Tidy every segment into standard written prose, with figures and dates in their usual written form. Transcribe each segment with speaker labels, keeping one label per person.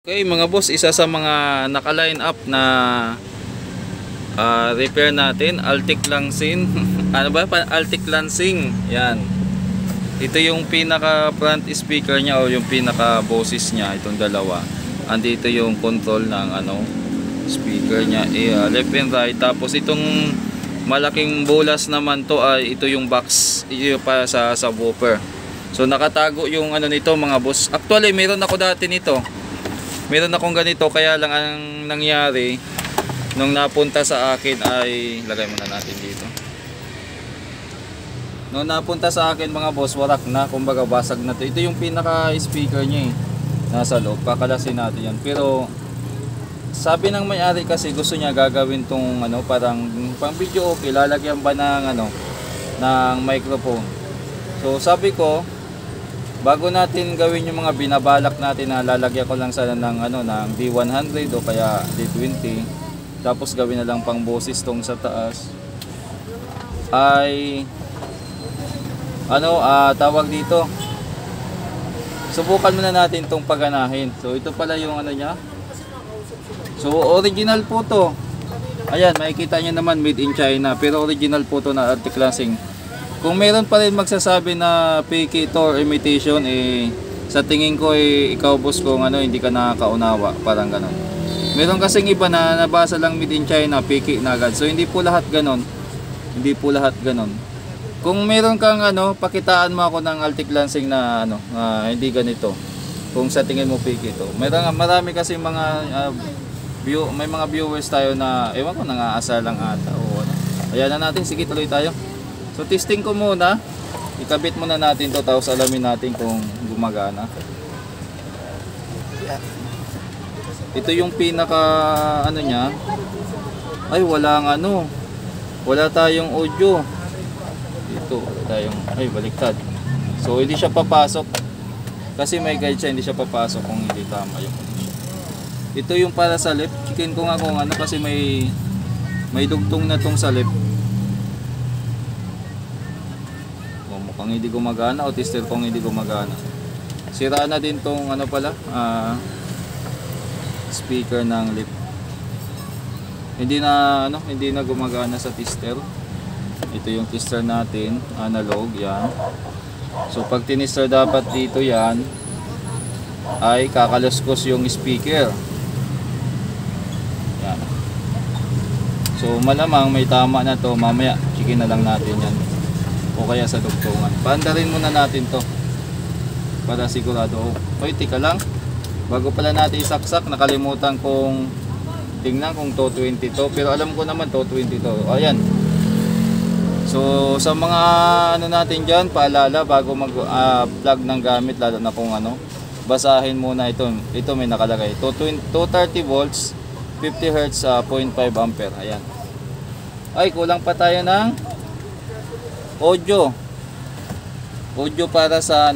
Speaker 1: Okay mga boss, isa sa mga naka-line up na repair natin, Altic Lansing. Ano ba? Altic Lansing. Yan. Ito yung pinaka front speaker niya o yung pinaka boses niya, itong dalawa. Andito yung control ng speaker niya, left and right. Tapos itong malaking bolas naman to ay ito yung box, ito para sa subwoofer. So nakatago yung nito mga boss. Actually meron ako dati nito. Meron akong ganito, kaya lang ang nangyari nung napunta sa akin ay, lagay muna natin dito. Nung napunta sa akin mga boss, warak na, kumbaga basag na to. Ito yung pinaka speaker niya nasa loob, kakalasin natin yan. Pero sabi ng may-ari kasi gusto niya gagawin tong parang pang video okay, lalagyan ba ng ng microphone. So sabi ko, bago natin gawin yung mga binabalak natin na lalagyan ko lang sana ng ng D100 o kaya D20, tapos gawin na lang pang boses tong sa taas, ay tawag dito, subukan muna natin tong paganahin. So ito pala yung niya. So original po to. Ayan, makikita nyo naman made in China, pero original po to na Altic Lansing. Kung meron pa rin magsasabi na fake ito or imitation, sa tingin ko ikaw boss kung hindi ka nakakaunawa, parang ganon. Meron kasing iba na nabasa lang made in China, fake na agad. So hindi po lahat ganon. Hindi po lahat ganon. Kung meron kang pakitaan mo ako ng Altic Lansing na hindi ganito. Kung sa tingin mo fake ito. Marami kasi may mga viewers tayo na ewan ko, nangaasar lang ata o Ayan na natin, sige tuloy tayo. So testing ko muna, ikabit muna natin to, tapos alamin natin kung gumagana. Ito yung pinaka niya. Ay wala tayong audio. Ito tayong baliktad. So hindi siya papasok kasi may guide siya, hindi siya papasok kung hindi tama yung ito yung para sa left. Chicken ko nga kung kasi may dugtong na tong sa left. Mukhang hindi gumagana, o tester kong hindi gumagana. Sira na din tong speaker ng lip. Hindi na gumagana sa tester. Ito yung tester natin, analog yan. So pag tinister dapat dito yan ay kakaluskos yung speaker. Yan. So malamang may tama na to, mamaya chicken na lang natin yan. O kaya sa dugtungan. Paandarin muna natin to para sigurado. Hoy, tika lang. Bago pala natin isaksak, nakalimutan kong tingnan kung 220 to. Pero alam ko naman 220 to. Ayan. So sa mga natin dyan, paalala bago mag-plug ng gamit, lalo na kung basahin muna ito. Ito may nakalagay. 230 volts, 50 Hz, 0.5 ampere. Ayan. Ay, kulang pa tayo ng audio para sa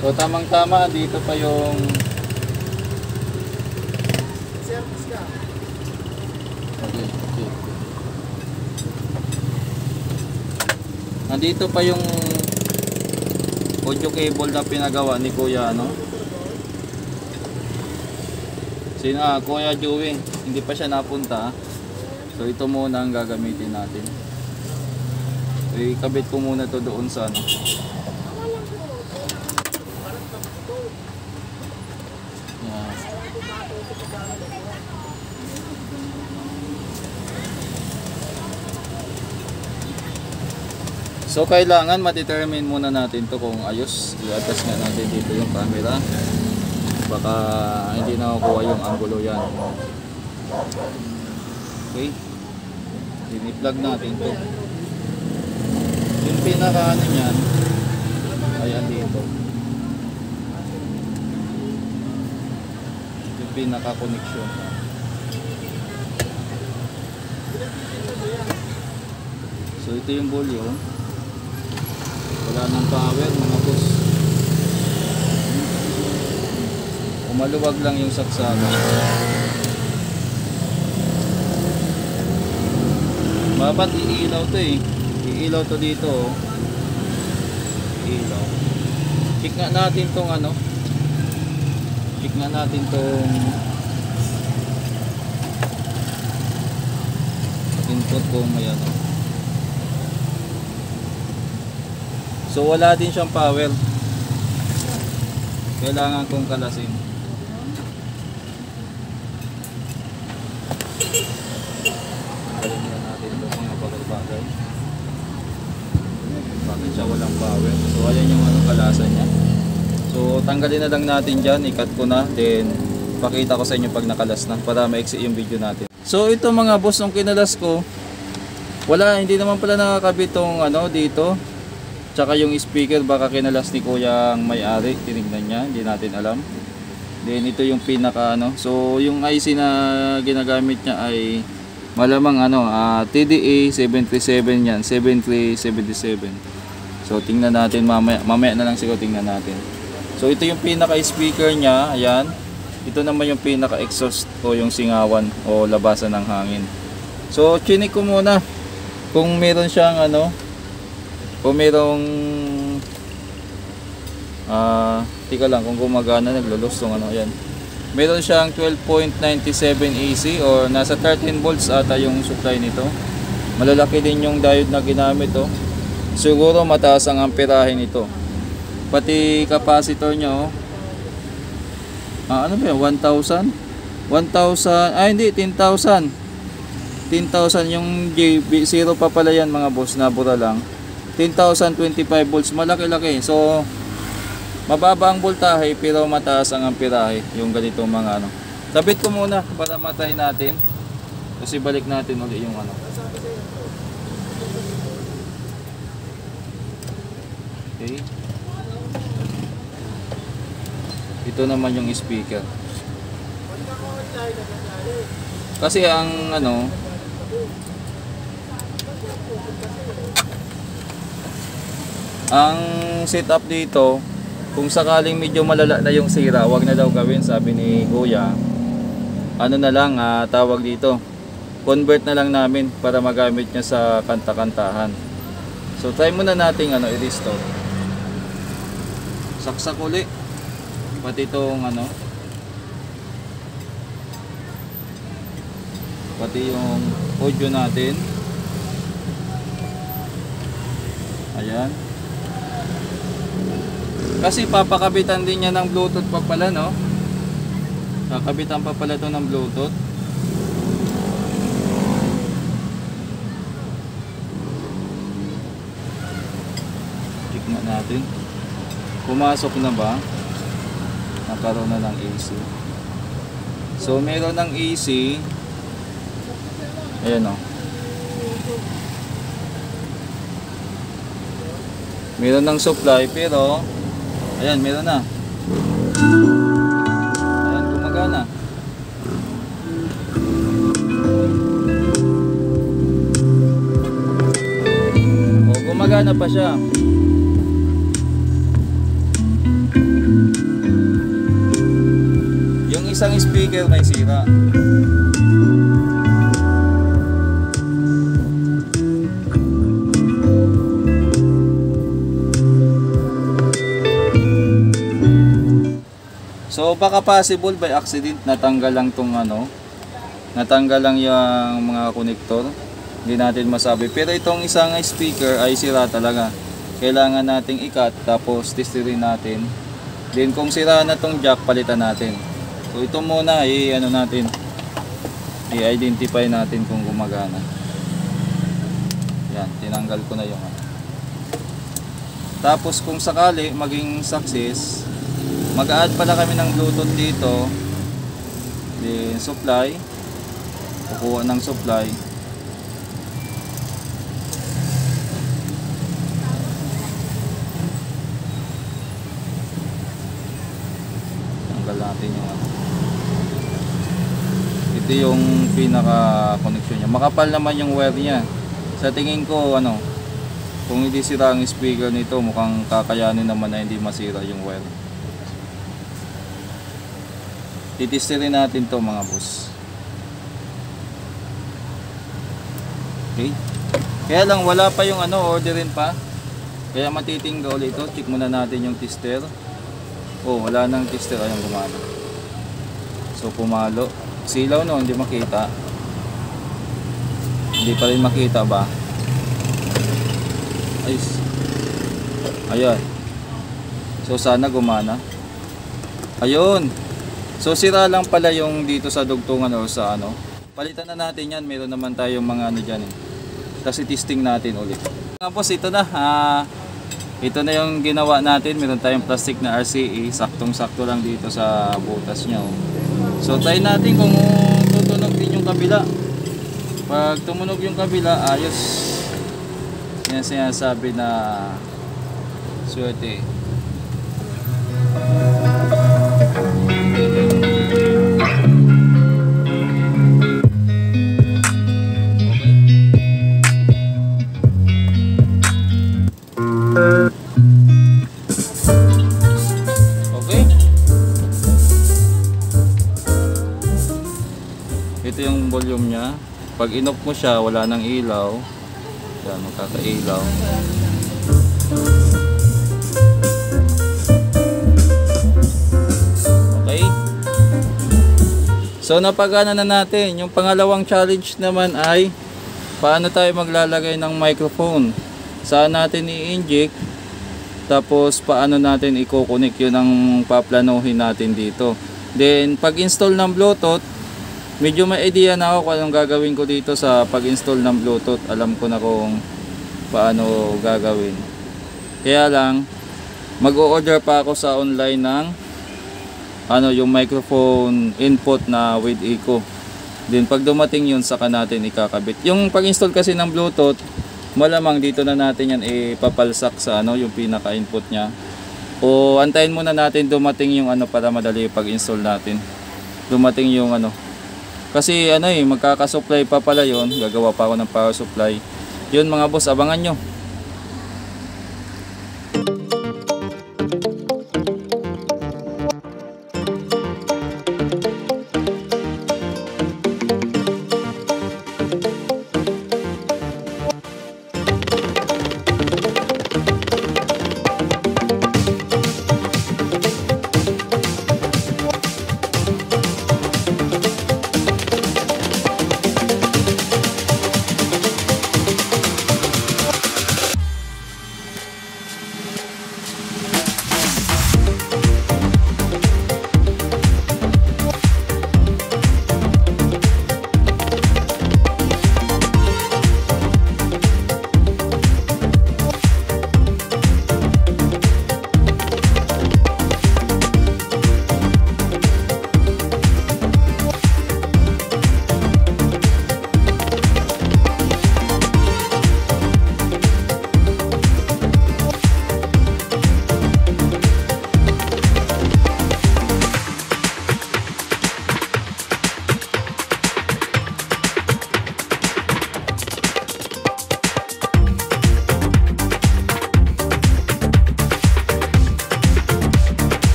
Speaker 1: so tamang tama dito pa yung okay. Nandito pa yung audio cable na pinagawa ni Kuya Kuya Joey. Hindi pa siya napunta. So ito muna ang gagamitin natin. So ikabit ko muna to doon sa Yan. So kailangan ma-determine muna natin to kung ayos. I-adjust nga natin dito yung camera. Baka hindi nakukuha yung angulo yan. Okay. I-plug natin to. Yung pinaka niyan ayan dito. Yung pinaka connection. So ito yung volume. Wala nang power mga boss. Umaluwag lang yung saksama. Babat iilaw to iilaw to dito. Iilaw. Check nga natin tong Tingnan natin tong input kung may ano. So wala din siyang power. Kailangan kong kalasin. Tanggalin natin ito mga bagay-bagay. Bakit siya walang power? So ayan yung ano, kalasan niya. So tanggalin na lang natin dyan. I-cut ko na. Then pakita ko sa inyo pag nakalas na para maiksi yung video natin. So ito mga boss, nung kinalas ko, wala, hindi naman pala nakakabit tong ano dito. Tsaka yung speaker baka kinalas ni kuya ang may-ari. Tinignan niya, hindi natin alam. Then ito yung pinaka ano. So yung IC na ginagamit niya ay malamang ano, TDA 737 yan, 7377. So tingnan natin mamaya na lang siguro tingnan natin. So ito yung pinaka speaker niya, ayan. Ito naman yung pinaka exhaust o yung singawan o labasan ng hangin. So chinik ko muna kung meron siyang ano, kung merong tika lang kung gumagana, naglulustong ano, ayan. Meron siyang 12.97 AC or nasa 13 volts ata yung supply nito. Malalaki din yung diode na ginamit, oh. Siguro mataas ang amperahe nito. Pati capacitor niya, oh. Ano ba yun? 1,000? 1,000, hindi, 10,000. 10,000 yung JB0 pa pala yan mga boss, nabura lang. 10,025 volts, malaki-laki. So mababa ang voltahe pero mataas ang amperahe yung ganito mga ano. Sabit ko muna para matry natin. Kasi balik natin ulit yung ano. Okay. Ito naman yung speaker. Kasi ang ano, ang setup dito, kung sakaling medyo malala na yung sira, wag na daw gawin, sabi ni kuya. Ano na lang, tawag dito, convert na lang namin para magamit niya sa kanta-kantahan. So try muna nating ano, i-restore. Saksak uli pati itong ano, pati yung audio natin. Ayan. Kasi papakabitan din niya ng Bluetooth pa pala, no? Kakabitan pa pala ito ng Bluetooth. Check na natin. Pumasok na ba? Nakaroon na ng AC. So meron ng AC. Ayan, o. Meron ng supply pero ayan, meron na. Ayan, gumagana. O, gumagana pa siya. Yung isang speaker may sira. So baka possible by accident natanggal lang tong ano, natanggal lang yung mga konektor. Hindi natin masabi. Pero itong isang speaker ay sira talaga. Kailangan nating i-cut tapos testerin natin. Then kung sira na tong jack, palitan natin. So ito muna ano natin, i-identify natin kung gumagana. Yan, tinanggal ko na yung ano. Tapos kung sakali maging success, mag-add pala kami ng Bluetooth dito. Then supply, kukuha ng supply. Tanggal natin yung ano. Ito yung pinaka connection niya. Makapal naman yung wire niya. Sa tingin ko ano, kung hindi sira ang speaker nito, mukhang kakayanin naman na hindi masira yung wire. Titesterin natin to mga boss. Okay. Kaya lang wala pa yung ano, orderin pa. Kaya matitingga ulit ito. Check muna natin yung tester. Oh, wala nang tester. Ayun, gumana. So pumalo. Silaw no, hindi makita. Hindi pa rin makita ba? Ayos. Ayan. So sana gumana. Ayun. So sira lang pala yung dito sa dugtungan o sa ano. Palitan na natin yan. Meron naman tayong mga ano dyan eh. Kasi testing natin ulit. Tapos ito na. Ito na yung ginawa natin. Meron tayong plastic na RCA. Saktong-sakto lang dito sa butas niya. Oh. So try natin kung tutunog din yung kabila. Pag tumunog yung kabila, ayos. Yan sinasabi na swerte. Okay. Ito yung volume niya. Pag inop mo siya, wala nang ilaw. Yan, magkakailaw. Okay. So napagana na natin. Yung pangalawang challenge naman ay paano tayo maglalagay ng microphone. Saan natin i-inject. Tapos paano natin i-connect, yun ang paplanuhin natin dito. Then pag install ng Bluetooth, medyo may idea na ako kung anong gagawin ko dito sa pag-install ng Bluetooth. Alam ko na kung paano gagawin. Kaya lang, mag-o-order pa ako sa online ng yung microphone input na with echo. Then pag dumating yun, saka natin ikakabit. Yung pag-install kasi ng Bluetooth, malamang dito na natin yan ipapalsak sa yung pinaka-input nya. O antayin muna natin dumating yung para madali pag-install natin. Dumating yung kasi magkakasupply pa pala yun. Gagawa pa ako ng power supply. Yun mga boss, abangan nyo.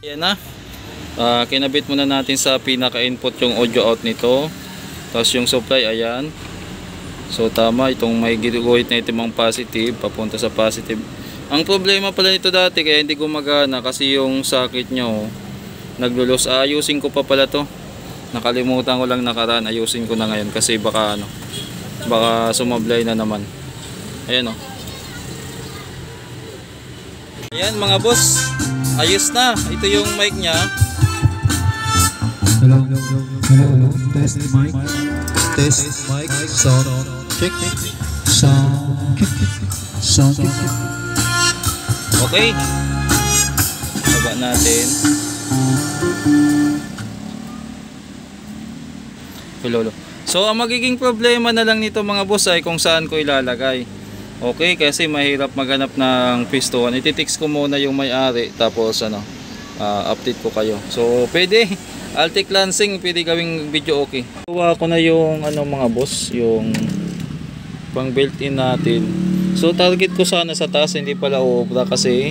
Speaker 1: Yan na. Kinabit muna natin sa pinaka-input yung audio out nito. Tapos yung supply, ayan. So tama, itong may guhit na itimang positive, papunta sa positive. Ang problema pala nito dati, kaya hindi gumagana kasi yung socket nyo naglulos. Ayusin ko pa pala to. Nakalimutan ko lang nakaraan. Ayusin ko na ngayon kasi baka baka sumablay na naman. Ayan o. Ayan mga boss, ayos na. Ito yung mic nya.
Speaker 2: Hello. Test mic. Test mic. Sound check. Sound check.
Speaker 1: Okay. Baba natin. Hello. So ang magiging problema na lang nito mga boss ay kung saan ko ilalagay. Okay, kasi mahirap maghanap ng piston. Ititix ko muna yung may-ari tapos update ko kayo. So pwede Altic Lansing, pwede gawing video okay. Kuha ko na yung mga boss, yung pang built-in natin. So target ko sana sa taas, hindi pala uubra kasi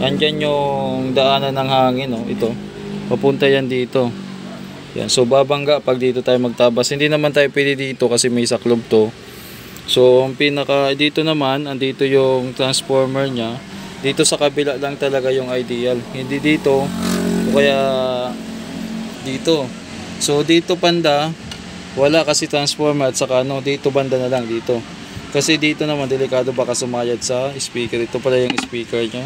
Speaker 1: andyan yung daanan ng hangin, ito. Papunta yan dito. Yan, so babangga pag dito tayo magtabas. Hindi naman tayo pwede dito kasi may saklob to. So ang pinaka dito naman, andito yung transformer nya. Dito sa kabila lang talaga yung ideal. Hindi dito o kaya dito. So dito banda wala kasi transformer at saka dito banda na lang dito. Kasi dito naman delikado baka sumayad sa speaker. Ito pala yung speaker nya.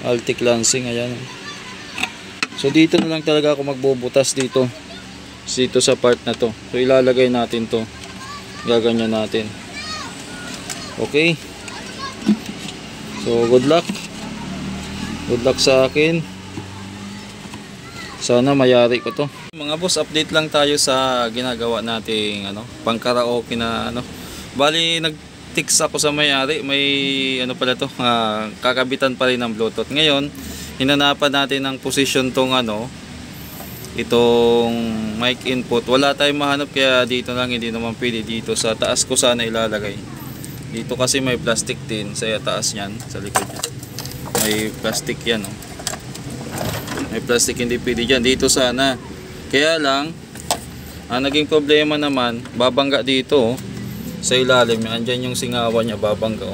Speaker 1: Altic Lansing, ayan. So dito na lang talaga ako magbubutas dito sa part na to. So ilalagay natin to, gaganyan natin. Okay, so good luck sa akin. Sana mayari ko to mga boss. Update lang tayo sa ginagawa nating pang karaoke na bali nag-tix ako sa may-ari. May pala to, kakabitan pa rin ng Bluetooth. Ngayon hinanapan natin ng position tong itong mic input. Wala tayong mahanap kaya dito lang, hindi naman pwede dito. Sa taas ko sana ilalagay. Dito kasi may plastic din sa taas niyan, sa likod niya. May plastic yan, May plastic, hindi pwede dyan. Dito sana. Kaya lang, ang naging problema naman, babangga dito, sa ilalim. Andyan yung singawan niya, babangga,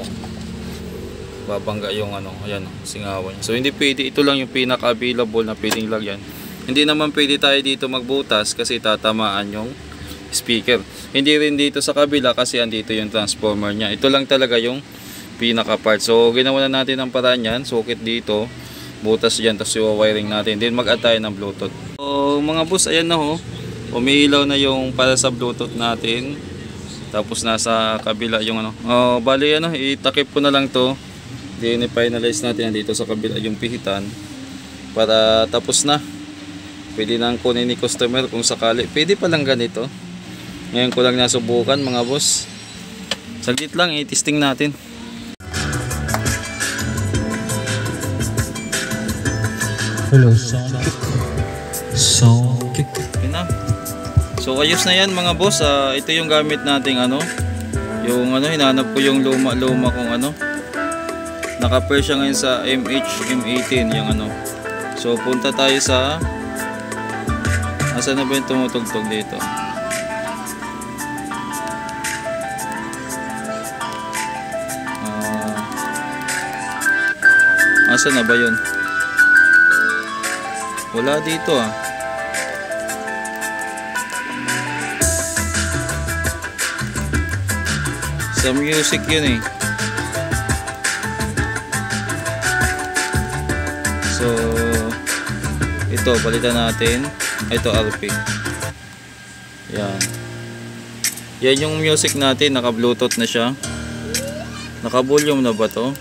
Speaker 1: babangga yung ayan, singawan. So hindi pwede, ito lang yung pinaka available na pwedeng lagyan. Hindi naman pwede tayo dito magbutas kasi tatamaan yung speaker. Hindi rin dito sa kabila kasi andito yung transformer nya. Ito lang talaga yung pinaka part. So ginawa na natin ang paraan yan. Socket dito, butas dyan, tapos yung wiring natin. Then mag-add tayo ng Bluetooth. So mga boss, ayan na umiilaw na yung para sa Bluetooth natin. Tapos nasa kabila yung bali itakip ko na lang to. Then i-finalize natin dito sa kabila yung pihitan para tapos na. Pwede nang kunin ni customer kung sakali. Pwede pa lang ganito. Ngayon ko lang nasubukan mga boss. Saglit lang, i-testing natin.
Speaker 2: Hello, sound kick.
Speaker 1: Okay na. So ayos na yan mga boss. Ito yung gamit nating yung hinanap ko yung luma kung naka-pair siya ngayon sa MH-M18 yung So punta tayo sa asan na ba yung tumutugtog dito? Asan na ba yun? Wala dito Sa music yun So ito palitan natin. Ito RP. Yan yung music natin, naka Bluetooth na siya. Naka volume na ba to?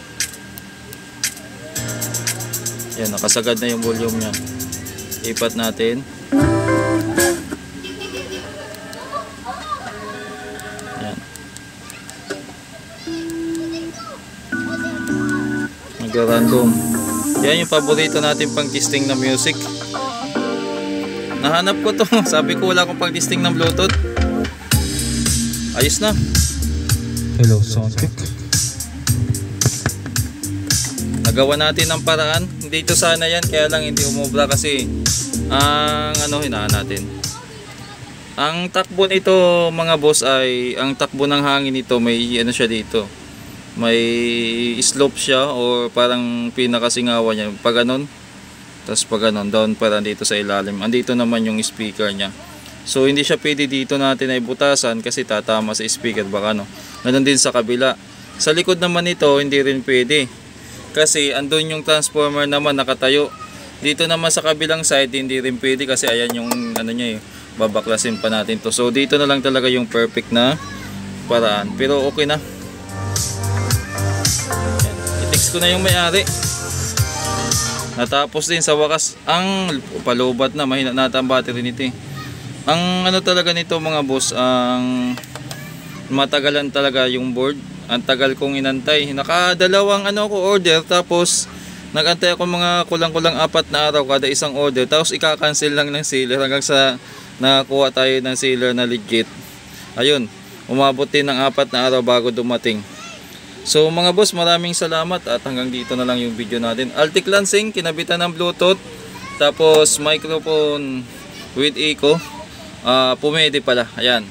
Speaker 1: Yan, nakasagad na yung volume nya. Ipat natin. Yan. Mag-random. Yan yung paborito natin pang testing na music. Nahanap ko to. Sabi ko wala akong pang testing ng Bluetooth. Ayos na.
Speaker 2: Hello, sound check.
Speaker 1: nagawa natin ng paraan. Dito sana yan, kaya lang hindi umubra kasi ang hinaan natin. Ang takbo nito mga boss ay, ang takbo ng hangin nito may siya dito. May slope siya or parang pinakasingawan niya. Pag ganon, tapos pag ganon, down para dito sa ilalim. Andito naman yung speaker niya. So hindi siya pwede dito natin ay butasan kasi tatama sa speaker baka Ganon din sa kabila. Sa likod naman nito hindi rin pwede. Kasi andun yung transformer naman nakatayo. Dito naman sa kabilang side hindi rin pwede kasi ayan yung niya babaklasin pa natin to. So dito na lang talaga yung perfect na paraan. Pero okay na. I-text ko na yung may-ari. Natapos din sa wakas. Ang palubat na, mahina na ang battery nito eh. Ang talaga nito mga boss, ang matagalan talaga yung board. Ang tagal kong inantay. Nakadalawang ko order, tapos nagantay ako mga kulang-kulang 4 na araw kada isang order. Tapos ika-cancel lang ng sealer hanggang sa nakakuha tayo ng sealer na legit. Ayun, umabot din ng 4 na araw bago dumating. So mga boss, maraming salamat at hanggang dito na lang yung video natin. Altic Lansing, kinabitan ng Bluetooth, tapos microphone with echo. Pumede pala, ayan.